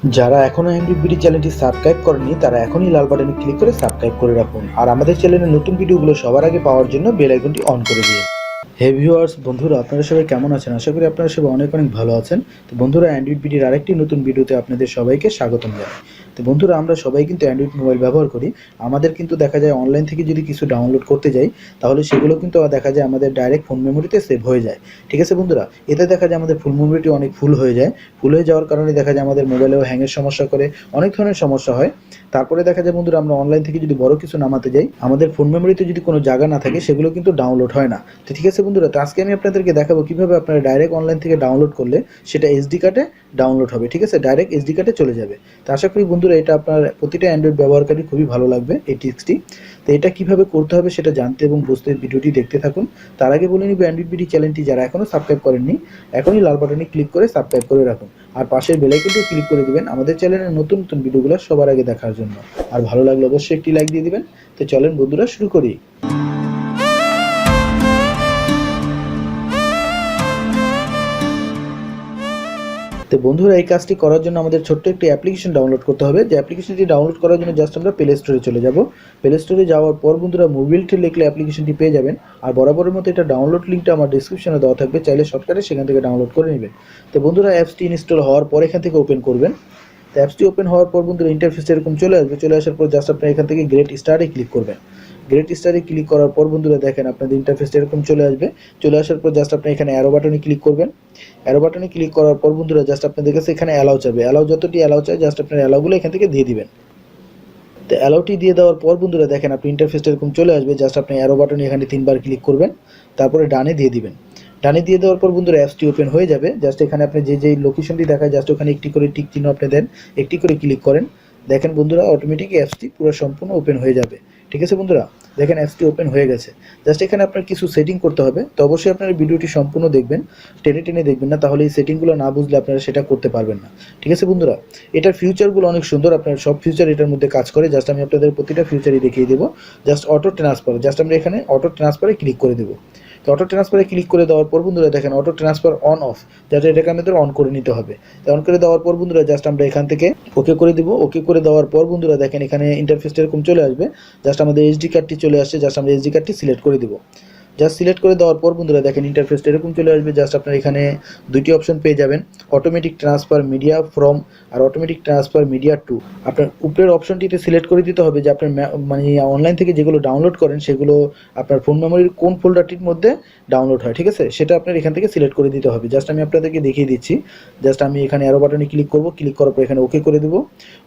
যারা এখনো Android BD চ্যানেলটি সাবস্ক্রাইব করেনি তারা এখনই লাল বাটনে ক্লিক করে সাবস্ক্রাইব করে রাখুন আর আমাদের চ্যানেলের নতুন ভিডিওগুলো সবার আগে পাওয়ার জন্য বেল আইকনটি অন করে দিন। হে ভিউয়ার্স, বন্ধুরা আপনারা সবাই কেমন আছেন? আশা করি আপনারা সবাই অনেক অনেক ভালো আছেন। তো বন্ধুরা, অ্যান্ড্রয়েড বিডির আরেকটি নতুন ভিডিওতে আপনাদের সবাইকে স্বাগতম জানাই। তো বন্ধুরা, আমরা সবাই কিন্তু অ্যান্ড্রয়েড মোবাইল ব্যবহার করি। আমাদের কিন্তু দেখা যায় অনলাইন থেকে যদি কিছু ডাউনলোড করতে যাই তাহলে সেগুলো কিন্তু দেখা যায় আমাদের ডাইরেক্ট ফোন মেমোরিতে সেভ হয়ে যায়। ঠিক আছে বন্ধুরা, এতে দেখা যায় আমাদের ফুল মেমোরিটি অনেক ফুল হয়ে যায়। ফুল হয়ে যাওয়ার কারণে দেখা যায় আমাদের মোবাইলেও হ্যাংয়ের সমস্যা করে, অনেক ধরনের সমস্যা হয়। তারপরে দেখা যায় বন্ধুরা, আমরা অনলাইন থেকে যদি বড় কিছু নামাতে যাই, আমাদের ফোন মেমোরিতে যদি কোনো জায়গা না থাকে সেগুলো কিন্তু ডাউনলোড হয় না। তো ঠিক আছে বন্ধুরা, তো আজকে আমি আপনাদেরকে দেখাবো কিভাবে আপনারা ডাইরেক্ট অনলাইন থেকে ডাউনলোড করলে সেটা এসডি কার্ডে ডাউনলোড হবে। ঠিক আছে, ডাইরেক্ট এসডি কার্ডে চলে যাবে। তো আশা করি বন্ধুরা এটা আপনার প্রতিটা অ্যান্ড্রয়েড ব্যবহারকারী খুবই ভালো লাগবে এই টিপসটি। তো এটা কিভাবে করতে হবে সেটা জানতে এবং বুঝতে ভিডিওটি দেখতে থাকুন। তার আগে বলে নিব, অ্যান্ড্রয়েড বিডি চ্যানেলটি যারা এখনও সাবস্ক্রাইব করেননি এখনই লাল বাটনে ক্লিক করে সাবস্ক্রাইব করে রাখুন আর পাশের বেল আইকনটি ক্লিক করে দিবেন আমাদের চ্যানেলের নতুন নতুন ভিডিওগুলো সবার আগে দেখার জন্য। আর ভালো লাগলে অবশ্যই একটি লাইক দিয়ে দিবেন। তো চলেন বন্ধুরা, শুরু করি। তো বন্ধুরা, এই কাজটি করার জন্য আমাদের ছোট্ট একটি অ্যাপ্লিকেশন ডাউনলোড করতে হবে। যে অ্যাপ্লিকেশনটি ডাউনলোড করার জন্য জাস্ট আমরা প্লে স্টোরে চলে যাব। প্লে স্টোরে যাওয়ার পর বন্ধুরা MoveIt লিখলে অ্যাপ্লিকেশনটি পেয়ে যাবেন। আর বরাবরের মতো এটা ডাউনলোড লিঙ্কটা আমার ডিসক্রিপশনে দেওয়া থাকবে, চাইলে শর্টকাটে সেখান থেকে ডাউনলোড করে নেবেন। তো বন্ধুরা, অ্যাপসটি ইনস্টল হওয়ার পর এখান থেকে ওপেন করবেন। তো অ্যাপসটি ওপেন হওয়ার পর বন্ধুরা ইন্টারফেস এরকম চলে আসবে। চলে আসার পর জাস্ট আপনি এখান থেকে গ্রেট স্টারে ক্লিক করবেন। গ্রেট স্টারে ক্লিক করার পর বন্ধুরা দেখেন আপনাদের ইন্টারফেসটা এরকম চলে আসবে। চলে আসার পর জাস্ট আপনি এখানে অ্যারো বাটনে ক্লিক করবেন। অ্যারো বাটনে ক্লিক করার পর বন্ধুরা জাস্ট আপনাদের কাছে এখানে অ্যালাউ চাবে। অ্যালাউ যতটি অ্যালাউ চাই জাস্ট আপনার অ্যালাউগুলো এখান থেকে দিয়ে দিবেন। তো অ্যালাউটি দিয়ে দেওয়ার পর বন্ধুরা দেখেন আপনি ইন্টারফেসটা এরকম চলে আসবে। জাস্ট আপনি অ্যারো বাটনে এখানে 3বার ক্লিক করবেন, তারপরে ডানে দিয়ে দিবেন। ডানে দিয়ে দেওয়ার পর বন্ধুরা অ্যাপসটি ওপেন হয়ে যাবে। জাস্ট এখানে আপনি যে লোকেশনটি দেখায় জাস্ট ওখানে একটি করে টিক চিহ্ন আপনি দেন, একটি করে ক্লিক করেন। দেখেন বন্ধুরা, অটোমেটিক অ্যাপসটি পুরো সম্পূর্ণ ওপেন হয়ে যাবে। ঠিক আছে বন্ধুরা, দেখেন অ্যাপসটি ওপেন হয়ে গেছে। জাস্ট এখানে আপনার কিছু সেটিং করতে হবে। তো অবশ্যই আপনারা ভিডিওটি সম্পূর্ণ দেখবেন, টেনে টেনে দেখবেন না, তাহলে এই সেটিংগুলো না বুঝলে আপনারা সেটা করতে পারবেন না। ঠিক আছে বন্ধুরা, এটার ফিউচারগুলো অনেক সুন্দর, আপনার সব ফিউচার এটার মধ্যে কাজ করে। জাস্ট আমি আপনাদের প্রতিটা ফিউচারই দেখিয়ে দেবো। জাস্ট অটো ট্রান্সফার, জাস্ট আমরা এখানে অটো ট্রান্সফারে ক্লিক করে দেবো। তো অটো ট্রান্সফারে ক্লিক করে দেওয়ার পর বন্ধুরা দেখেন অটো ট্রান্সফার অন অফ, যাতে এটাকে আমাদের অন করে নিতে হবে। তো অন করে দেওয়ার পর বন্ধুরা জাস্ট আমরা এখান থেকে ওকে করে দিব। ওকে করে দেওয়ার পর বন্ধুরা দেখেন এখানে ইন্টারফেসটা এরকম চলে আসবে। জাস্ট আমাদের এসডি কার্ডটি চলে আসছে, জাস্ট আমরা এসডি কার্ডটি সিলেক্ট করে দিব। জাস্ট সিলেক্ট করে দেওয়ার পর বন্ধুরা দেখেন ইন্টারফেসটা এরকম চলে আসবে। জাস্ট আপনার এখানে দুটি অপশন পেয়ে যাবেন, অটোমেটিক ট্রান্সফার মিডিয়া ফ্রম আর অটোমেটিক ট্রান্সফার মিডিয়া টু। আপনার উপরের অপশনটিতে সিলেক্ট করে দিতে হবে যে আপনার মানে অনলাইন থেকে যেগুলো ডাউনলোড করেন সেগুলো আপনার ফোন মেমোরির কোন ফোল্ডারটির মধ্যে ডাউনলোড হয়। ঠিক আছে, সেটা আপনার এখান থেকে সিলেক্ট করে দিতে হবে। জাস্ট আমি আপনাদেরকে দেখিয়ে দিচ্ছি। জাস্ট আমি এখানে অ্যারো বাটনে ক্লিক করব, ক্লিক করার পর এখানে ওকে করে দেবো।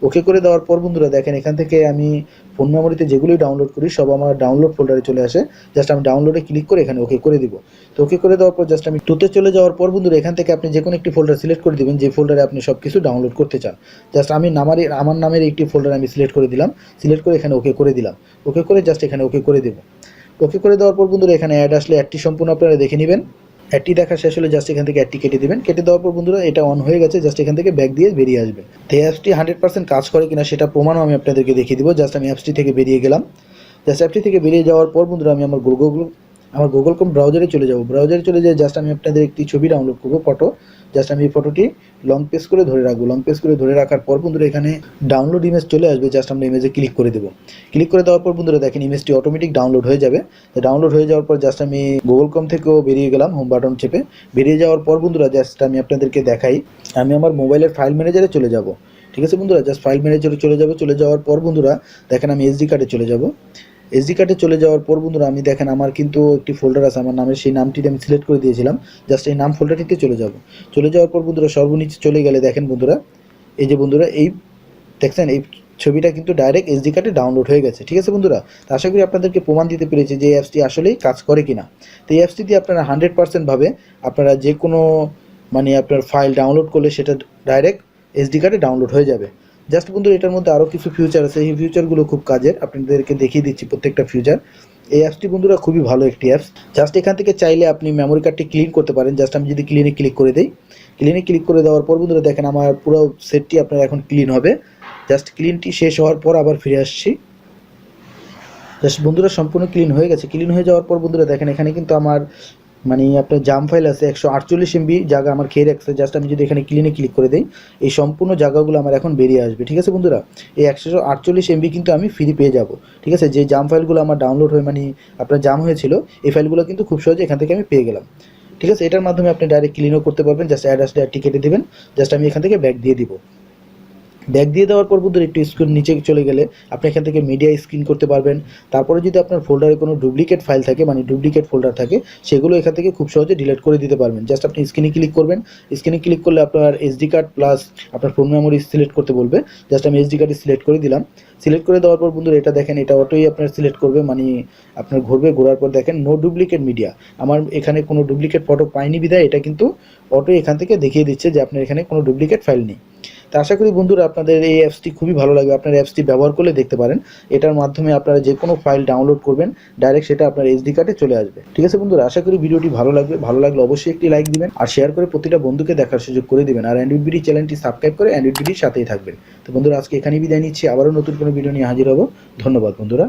ওকে করে দেওয়ার পর বন্ধুরা দেখেন এখান থেকে আমি ফোন মেমোরিতে যেগুলোই ডাউনলোড করি সব আমার ডাউনলোড ফোল্ডারে চলে আসে। জাস্ট আমি ডাউনলোডে ক্লিক করে এখানে ওকে করে দিব। তো ওকে করে দেওয়ার পর জাস্ট আমি টুতে চলে যাওয়ার পর বন্ধুরা এখান থেকে আপনি যে কোনো একটি ফোল্ডার সিলেক্ট করে দিবেন যে ফোল্ডারে আপনি সব কিছু ডাউনলোড করতে চান। জাস্ট আমি আমার নামের একটি ফোল্ডার আমি সিলেক্ট করে দিলাম। সিলেক্ট করে এখানে ওকে করে দিলাম। ওকে করে জাস্ট এখানে ওকে করে দেবো। ওকে করে দেওয়ার পর বন্ধুরা এখানে অ্যাড আসলে অ্যাডটি সম্পূর্ণ আপনারা দেখে নেবেন। অ্যাডটি দেখা শেষ হলে জাস্ট এখান থেকে অ্যাডটি কেটে দেবেন। কেটে দেওয়ার পর বন্ধুরা এটা অন হয়ে গেছে। জাস্ট এখান থেকে ব্যাক দিয়ে বেরিয়ে আসবে। তো এই অ্যাপসটি 100% কাজ করে কিনা সেটা প্রমাণও আমি আপনাদেরকে দেখিয়ে দিব। জাস্ট আমি অ্যাপসটি থেকে বেরিয়ে গেলাম। জাস্ট অ্যাপটি থেকে বেরিয়ে যাওয়ার পর বন্ধুরা আমি আমার গুগল ক্রোম ব্রাউজারে চলে যাব। ব্রাউজারে চলে যেয়ে জাস্ট আমি আপনাদের একটি ছবি ডাউনলোড করবো, ফটো। জাস্ট আমি এই ফটোটি লং প্রেস করে ধরে রাখবো। লং প্রেস করে ধরে রাখার পর বন্ধুরা এখানে ডাউনলোড ইমেজ চলে আসবে। জাস্ট আমরা ইমেজে ক্লিক করে দেবো। ক্লিক করে দেওয়ার পর বন্ধুরা দেখেন ইমেজটি অটোমেটিক ডাউনলোড হয়ে যাবে। ডাউনলোড হয়ে যাওয়ার পর জাস্ট আমি গুগল ক্রোম থেকেও বেরিয়ে গেলাম, হোম বাটন চেপে। বেরিয়ে যাওয়ার পর বন্ধুরা জাস্ট আমি আপনাদেরকে দেখাই, আমি আমার মোবাইলের ফাইল ম্যানেজারে চলে যাব। ঠিক আছে বন্ধুরা, জাস্ট ফাইল ম্যানেজারে চলে যাব। চলে যাওয়ার পর বন্ধুরা দেখেন আমি এসডি কার্ডে চলে যাব। এসডি কার্ডে চলে যাওয়ার পর বন্ধুরা আমি দেখেন আমার কিন্তু একটি ফোল্ডার আছে আমার নামের, সেই নামটিতে আমি সিলেক্ট করে দিয়েছিলাম। জাস্ট এই নাম ফোল্ডারটিতে চলে যাব। চলে যাওয়ার পর বন্ধুরা সর্বনিচে চলে গেলে দেখেন বন্ধুরা এই যে বন্ধুরা এই দেখছেন এই ছবিটা কিন্তু ডাইরেক্ট এসডি কার্ডে ডাউনলোড হয়ে গেছে। ঠিক আছে বন্ধুরা, তো আশা করি আপনাদেরকে প্রমাণ দিতে পেরেছি যে এই অ্যাপসটি আসলেই কাজ করে কিনা। তো এই অ্যাপসটি দিয়ে আপনারা 100% ভাবে আপনারা যে কোনো মানে আপনার ফাইল ডাউনলোড করলে সেটা ডাইরেক্ট এসডি কার্ডে ডাউনলোড হয়ে যাবে। জাস্ট বন্ধুরা এটার মধ্যে আরও কিছু ফিউচার আছে, এই ফিউচারগুলো খুব কাজের, আপনাদেরকে দেখিয়ে দিচ্ছি প্রত্যেকটা ফিউচার। এই অ্যাপসটি বন্ধুরা খুবই ভালো একটি অ্যাপস। জাস্ট এখান থেকে চাইলে আপনি মেমোরি কার্ডটি ক্লিন করতে পারেন। জাস্ট আমি যদি ক্লিনে ক্লিক করে দিই, ক্লিনে ক্লিক করে দেওয়ার পর বন্ধুরা দেখেন আমার পুরো সেটটি আপনার এখন ক্লিন হবে। জাস্ট ক্লিনটি শেষ হওয়ার পর আবার ফিরে আসছি। জাস্ট বন্ধুরা সম্পূর্ণ ক্লিন হয়ে গেছে। ক্লিন হয়ে যাওয়ার পর বন্ধুরা দেখেন এখানে কিন্তু আমার মানে আপনার জাম ফাইল আছে 148 MB জায়গা আমার খেয়ে রাখছে। জাস্ট আমি যদি এখানে ক্লিনে ক্লিক করে দিই, এই সম্পূর্ণ জায়গাগুলো আমার এখন বেরিয়ে আসবে। ঠিক আছে বন্ধুরা, এই 148 MB কিন্তু আমি ফ্রি পেয়ে যাব। ঠিক আছে, যে জাম ফাইলগুলো আমার ডাউনলোড হয়ে মানে আপনার জাম হয়েছিল, এই ফাইলগুলো কিন্তু খুব সহজে এখান থেকে আমি পেয়ে গেলাম। ঠিক আছে, এটার মাধ্যমে আপনি ডাইরেক্ট ক্লিনও করতে পারবেন। জাস্ট অ্যাডটি কেটে দেবেন, জাস্ট আমি এখান থেকে ব্যাক দিয়ে দিব। ব্যাক দিয়ে দেওয়ার পর বন্ধুরা একটু স্ক্রিন নিচে চলে গেলে আপনি এখান থেকে মিডিয়া স্ক্রিন করতে পারবেন। তারপরে যদি আপনার ফোল্ডারে কোনো ডুপ্লিকেট ফাইল থাকে, মানে ডুপ্লিকেট ফোল্ডার থাকে, সেগুলো এখান থেকে খুব সহজে ডিলিট করে দিতে পারবেন। জাস্ট আপনি স্ক্রিনে ক্লিক করবেন, স্ক্রিনে ক্লিক করলে আপনার এসডি কার্ড প্লাস আপনার ফোন মেমোরি সিলেক্ট করতে বলবে। জাস্ট আমি এসডি কার্ডে সিলেক্ট করে দিলাম। সিলেক্ট করে দেওয়ার পর বন্ধুরা এটা দেখেন, এটা অটোই আপনার সিলেক্ট করবে, মানে আপনার ঘুরবে, ঘোরার পর দেখেন নো ডুপ্লিকেট মিডিয়া। আমার এখানে কোনো ডুপ্লিকেট ফটো পাইনি বিধায় এটা কিন্তু অটোই এখান থেকে দেখিয়ে দিচ্ছে যে আপনার এখানে কোনো ডুপ্লিকেট ফাইল নেই। তো আশা করি বন্ধুরা আপনাদের এই অ্যাপসটি খুবই ভালো লাগবে। আপনার অ্যাপসটি ব্যবহার করলে দেখতে পারেন, এটার মাধ্যমে আপনারা যে কোনো ফাইল ডাউনলোড করবেন, ডাইরেক্ট সেটা আপনার এসডি কার্ডে চলে আসবে। ঠিক আছে বন্ধুরা, আশা করি ভিডিওটি ভালো লাগবে। ভালো লাগলে অবশ্যই একটি লাইক দিবেন আর শেয়ার করে প্রতিটা বন্ধুকে দেখার সুযোগ করে দিবেন। আর অ্যান্ড্রয়েড বিডি চ্যানেলটি সাবস্ক্রাইব করে অ্যান্ড্রয়েড বিডির সাথেই থাকবেন। তো বন্ধুরা, আজকে এখানেই বিদায় নিচ্ছি, আবারও নতুন কোনো ভিডিও নিয়ে হাজির হব। ধন্যবাদ বন্ধুরা।